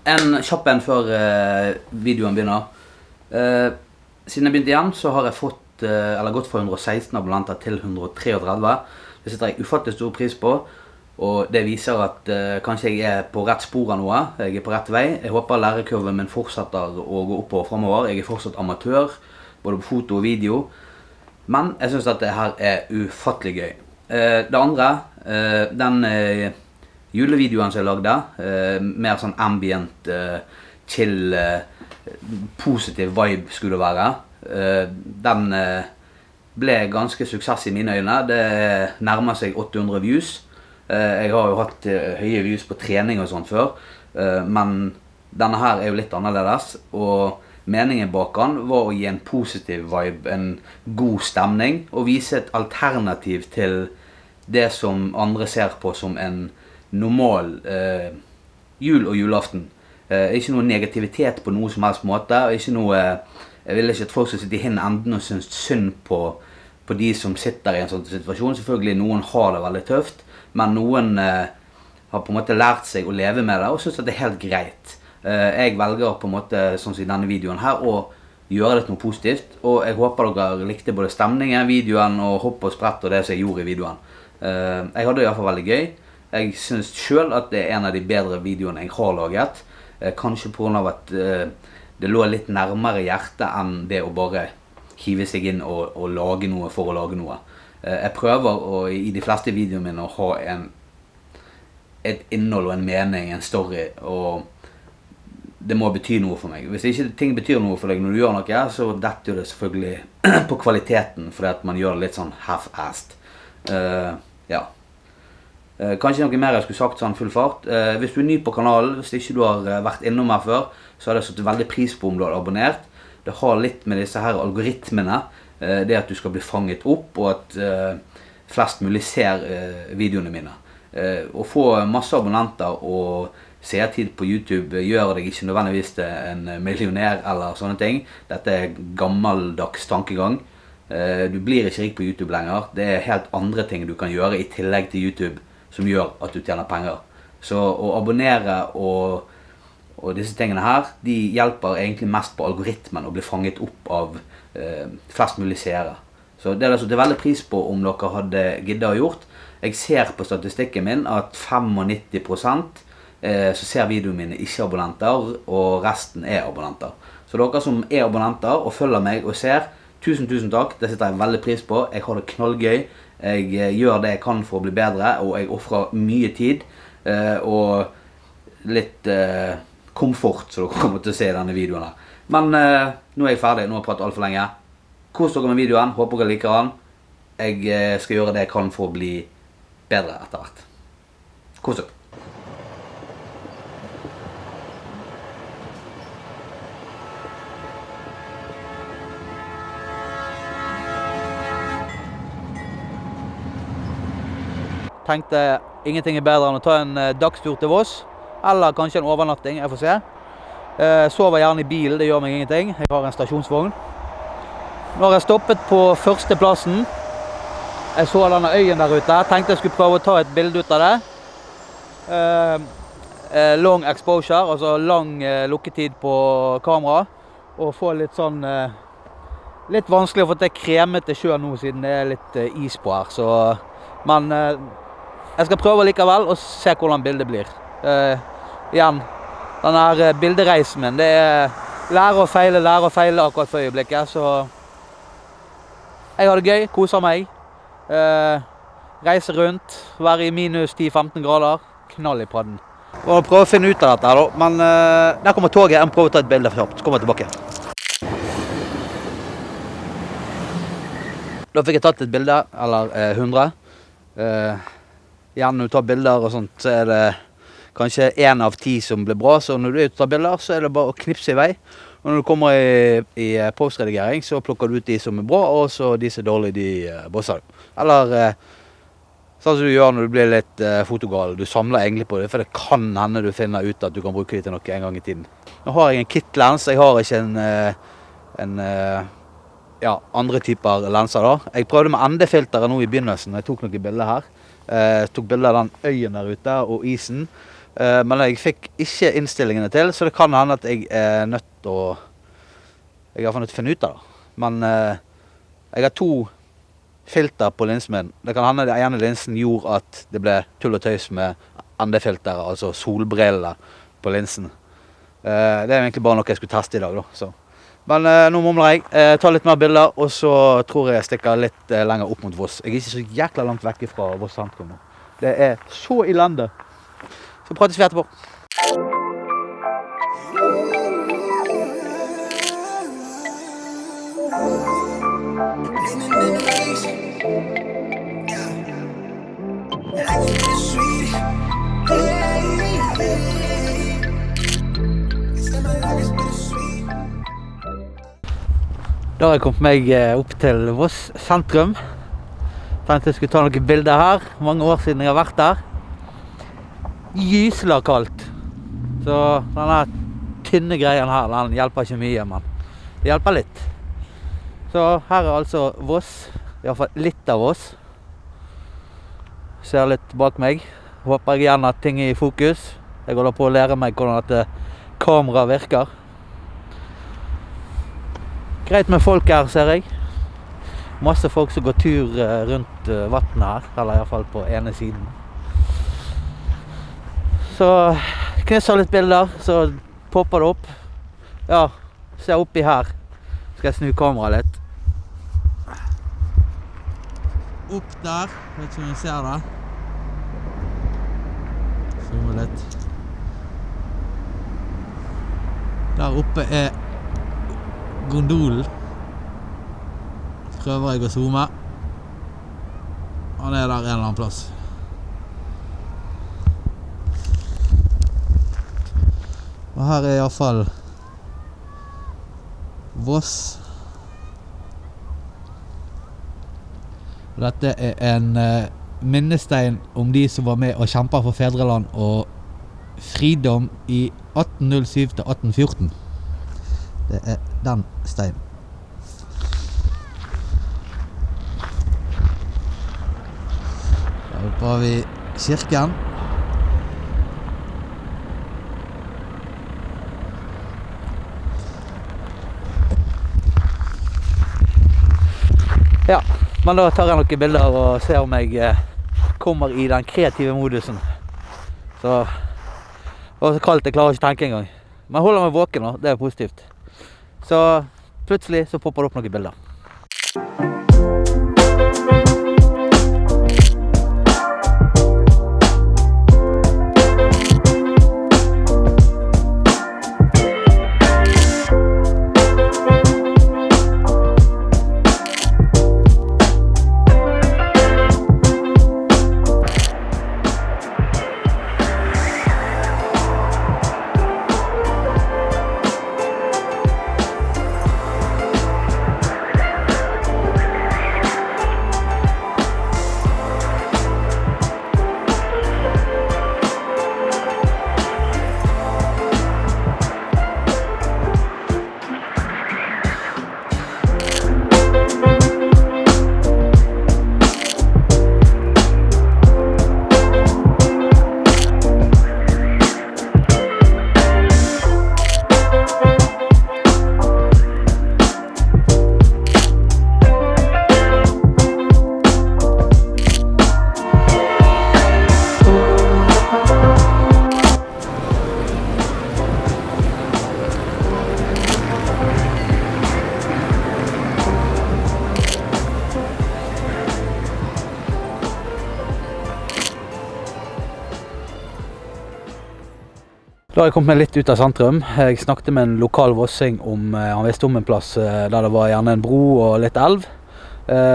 En kjapp en før videoen begynner. Siden jeg begynte igjen, så har jeg gått fra 116 abonnenter til 133. Det setter jeg ufattelig stor pris på, og det viser at kanskje jeg er på rett spor av noe. Jeg er på rett vei. Jeg håper lærekurven min fortsetter å gå oppover fremover. Jeg er fortsatt amatør, både på foto og video. Men jeg synes at det her er ufattelig gøy. Det andre, den julevideoen som jeg lagde, mer sånn ambient, chill, positiv vibe skulle det være. Den ble ganske suksess i mine øyne. Det nærmer seg 800 views. Jeg har jo hatt høye views på trening og sånt før, men denne her er jo litt annerledes, og meningen bak den var å gi en positiv vibe, en god stemning, og vise et alternativ til det som andre ser på som en normal jul og julaften. Ikke noe negativitet på noe som helst måte, og ikke noe, jeg vil ikke at folk skal sitte i enden og synes synd på de som sitter i en sånn situasjon. Selvfølgelig noen har det veldig tøft, men noen har på en måte lært seg å leve med det, og synes at det er helt greit. Jeg velger på en måte, sånn som i denne videoen her, å gjøre det noe positivt, og jeg håper dere likte både stemningen, videoen og hopp og sprett og det som jeg gjorde i videoen. Jeg hadde det i hvert fall veldig gøy. Jeg synes selv at det er en av de bedre videoene jeg har laget, kanskje på grunn av at det lå litt nærmere hjertet enn det å bare hive seg inn og lage noe for å lage noe. Jeg prøver i de fleste videoene mine å ha et innhold og en mening, en story, og det må bety noe for meg. Hvis ikke ting betyr noe for deg når du gjør noe, så detter det selvfølgelig på kvaliteten, fordi at man gjør det litt sånn half-assed. Ja. Kanskje noe mer jeg skulle sagt sånn full fart. Hvis du er ny på kanalen, hvis ikke du har vært innom her før, så har jeg satt veldig pris på om du har abonnert. Det har litt med disse her algoritmene, det at du skal bli fanget opp, og at flest mulig ser videoene mine. Å få masse abonnenter og seertid på YouTube gjør deg ikke nødvendigvis til en millionær eller sånne ting. Dette er gammeldags tankegang. Du blir ikke rik på YouTube lenger. Det er helt andre ting du kan gjøre i tillegg til YouTube som gjør at du tjener penger. Så å abonnere og disse tingene her, de hjelper egentlig mest på algoritmen å bli fanget opp av flest mulig seere. Så det er altså til veldig pris på om dere hadde giddet å gjort. Jeg ser på statistikken min at 95% så ser videoene mine ikke abonnenter, og resten er abonnenter. Så dere som er abonnenter og følger meg og ser, tusen takk, det setter jeg veldig pris på. Jeg har det knallgøy, jeg gjør det jeg kan for å bli bedre, og jeg offrer mye tid og litt komfort, så dere kommer til å se denne videoen her. Men nå er jeg ferdig, nå har jeg pratet alt for lenge. Kos dere med videoen, håper dere liker den. Jeg skal gjøre det jeg kan for å bli bedre etter hvert. Kos dere. Tenkte ingenting er bedre enn å ta en dagstur til Voss, eller kanskje en overnatting, jeg får se. Sover gjerne i bilen, det gjør meg ingenting. Jeg har en stasjonsvogn. Nå har jeg stoppet på første plassen. Jeg så denne øyen der ute. Tenkte jeg skulle prøve å ta et bilde ut av det. Long exposure, altså lang lukketid på kamera. Og få litt sånn litt vanskelig å få til kremete sjø nå, siden det er litt is på her. Så, men jeg skal prøve likevel og se hvordan bildet blir. Igjen, denne bildereisen min, det er lære og feile akkurat for øyeblikket, så jeg har det gøy, koser meg, reise rundt, være i minus 10-15 grader, knall i padden. Og prøve å finne ut av dette da, men der kommer toget, jeg må prøve å ta et bilde for kjapt, så kommer jeg tilbake. Da fikk jeg tatt et bilde, eller 100. Igjen når du tar bilder og sånt, så er det kanskje 1 av 10 som blir bra, så når du er ute og tar bilder, så er det bare å knipse i vei. Og når du kommer i postredigering, så plukker du ut de som er bra, og så de som er dårlige, de bosser du. Eller sånn som du gjør når du blir litt fotogal, du samler egentlig på det, for det kan hende du finner ut at du kan bruke det til noe en gang i tiden. Nå har jeg en kit-lens, jeg har ikke andre typer lenser da. Jeg prøvde med ND-filteret nå i begynnelsen, jeg tok noen bilder her. Tok bilder av den øyen der ute og isen. Men jeg fikk ikke innstillingene til, så det kan hende at jeg er nødt til å... Jeg har nødt til å finne ut av det. Men jeg har 2 filter på linsen min. Det kan hende den ene linsen gjorde at det ble tull og tøys med ND-filter, altså solbriller på linsen. Det er egentlig bare noe jeg skulle teste i dag da, så. Men nå mumler jeg, tar litt mer bilder, og så tror jeg stikker litt lenger opp mot Voss. Jeg er ikke så jækla langt vekk fra Voss sentrum nå. Det er så i landet. Så prates vi etterpå. Da har jeg kommet meg opp til Voss sentrum. Tenkte jeg skulle ta noen bilder her. Mange år siden jeg har vært der. Gyselig kaldt. Så denne tynne greien her, den hjelper ikke mye, men det hjelper litt. Så her er altså Voss. I hvert fall litt av Voss. Ser litt bak meg. Håper jeg igjen at ting er i fokus. Jeg holder på å lære meg hvordan dette kamera virker. Greit med folk her, ser jeg. Masse folk som går tur rundt vattnet her, eller i hvert fall på ene siden. Så knisser litt bilder, så popper det opp. Ja, se oppi her. Skal jeg snu kameraet litt. Opp der, vet ikke om du ser det. Zoome litt. Der oppe er gondolen. Prøver jeg å zoome. Han er der en eller annen plass. Og her er i hvert fall Voss. Dette er en minnestein om de som var med og kjempet for fedreland og fridom i 1807 til 1814. Det er den steinen. Da oppe har vi kirken. Ja, men da tar jeg noen bilder og ser om jeg kommer i den kreative modusen. Så, og så kaldt, jeg klarer ikke å tenke engang. Men holder meg våken nå, det er positivt. Så plutselig så popper det opp noen bilder. Da har jeg kommet meg litt ut av sentrum. Jeg snakket med en lokal vossing om han visste om en plass der det var gjerne en bro og litt elv.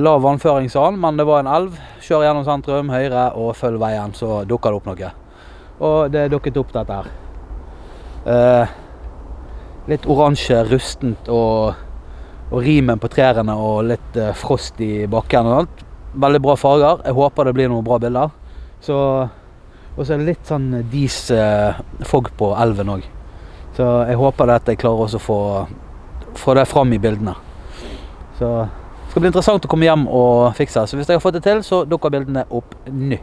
Lav vannføring sa han, men det var en elv. Kjør gjennom sentrum, høyre og følg veien, så dukker det opp noe. Og det dukket opp dette her. Litt oransje, rustent og rimen på trærne og litt frost i bakken og alt. Veldig bra farger. Jeg håper det blir noen bra bilder. Og så er det litt sånn dis-fog på elven også. Så jeg håper at jeg klarer også å få det fram i bildene. Så det skal bli interessant å komme hjem og fikse. Så hvis jeg har fått det til, så dukker bildene opp nå.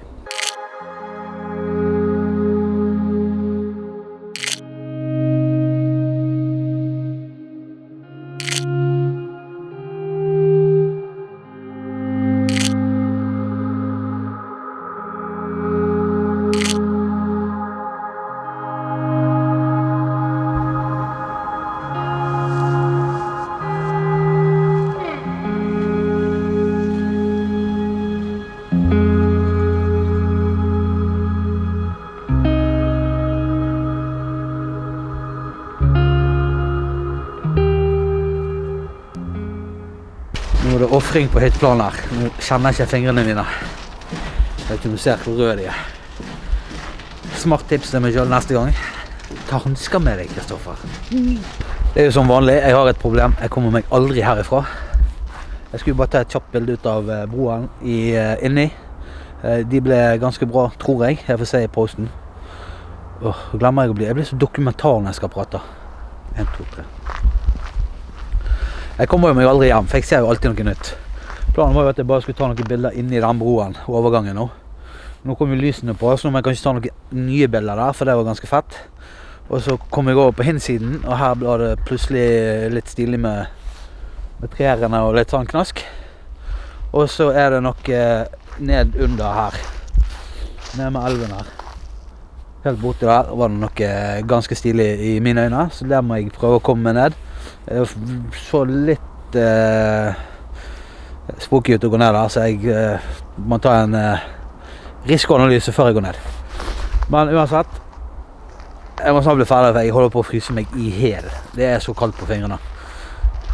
Nå det offring på høyt plan her. Nå kjenner jeg ikke fingrene mine. Jeg vet ikke om du ser hvor røde de Smart tips til meg selv neste gang. Ta hansker med deg, Kristoffer. Det jo som vanlig, jeg har et problem. Jeg kommer meg aldri herifra. Jeg skulle bare ta et kjapt bilde ut av broen inni. De ble ganske bra, tror jeg. Jeg får se i posten. Glemmer jeg å bli. Jeg blir så dokumentar når jeg skal prate. 1, 2, 3. Jeg kommer jo meg aldri hjem, for jeg ser jo alltid noe nytt. Planen var jo at jeg bare skulle ta noen bilder inne i den broen, overgangen nå. Nå kom jo lysene på, så nå må jeg kanskje ta noen nye bilder der, for det var ganske fett. Og så kom jeg over på hinsiden, og her ble det plutselig litt stilig med trærne og litt sånn knask. Og så det noe ned under her, ned med elven her. Helt borti der var det noe ganske stilig i mine øyne, så der må jeg prøve å komme ned. Jeg så litt spooky ut å gå ned der, så jeg må ta en risikoanalyse før jeg går ned. Men uansett, jeg må snart bli ferdig, for jeg holder på å fryse meg i hel. Det så kaldt på fingrene.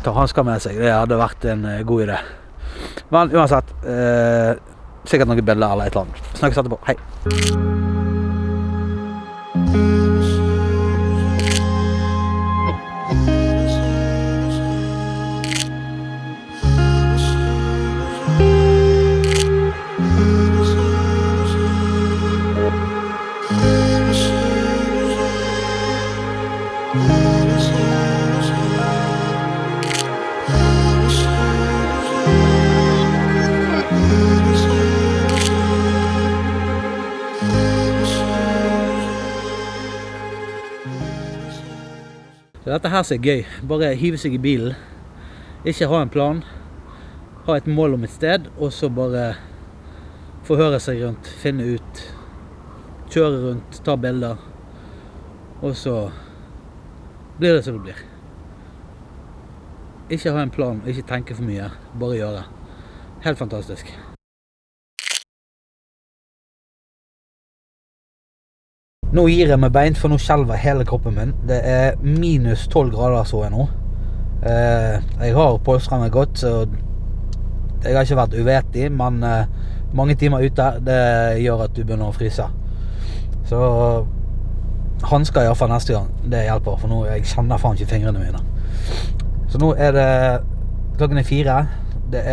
Ta hansker med seg, det hadde vært en god idé. Men uansett, sikkert noen bilder eller et eller annet. Snakkes etterpå, hei! Så dette her er gøy. Bare hive seg i bilen. Ikke ha en plan. Ha et mål om et sted, og så bare forhøre seg rundt, finne ut. Kjøre rundt, ta bilder. Og så blir det som det blir. Ikke ha en plan, ikke tenke for mye. Bare gjøre. Helt fantastisk. Nå gir jeg meg beint, for nå skjelver hele kroppen min. Det minus 12 grader så jeg nå. Jeg har polstret meg godt, så jeg har ikke vært uvettig, men mange timer ute, det gjør at du begynner å fryse. Så hansker i hvert fall neste gang, det hjelper, for nå jeg kjenner faen ikke fingrene mine. Så nå det klokken 4, det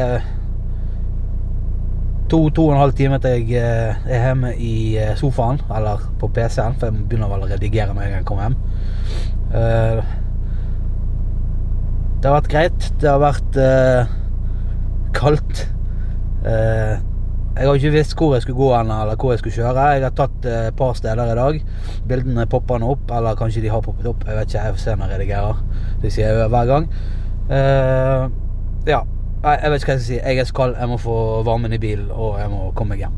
2,5 timer til jeg hjemme i sofaen, eller på PC-en, for jeg begynner vel å redigere når jeg kommer hjem. Det har vært greit, det har vært kaldt. Jeg har ikke visst hvor jeg skulle gå hen, eller hvor jeg skulle kjøre. Jeg har tatt et par steder i dag. Bildene popper nå opp, eller kanskje de har poppet opp. Jeg vet ikke, jeg får se når jeg redigerer. Det sier jeg hver gang. Ja. Jeg vet ikke hva jeg skal si. Jeg skald, jeg må få varmen i bilen, og jeg må komme meg hjem.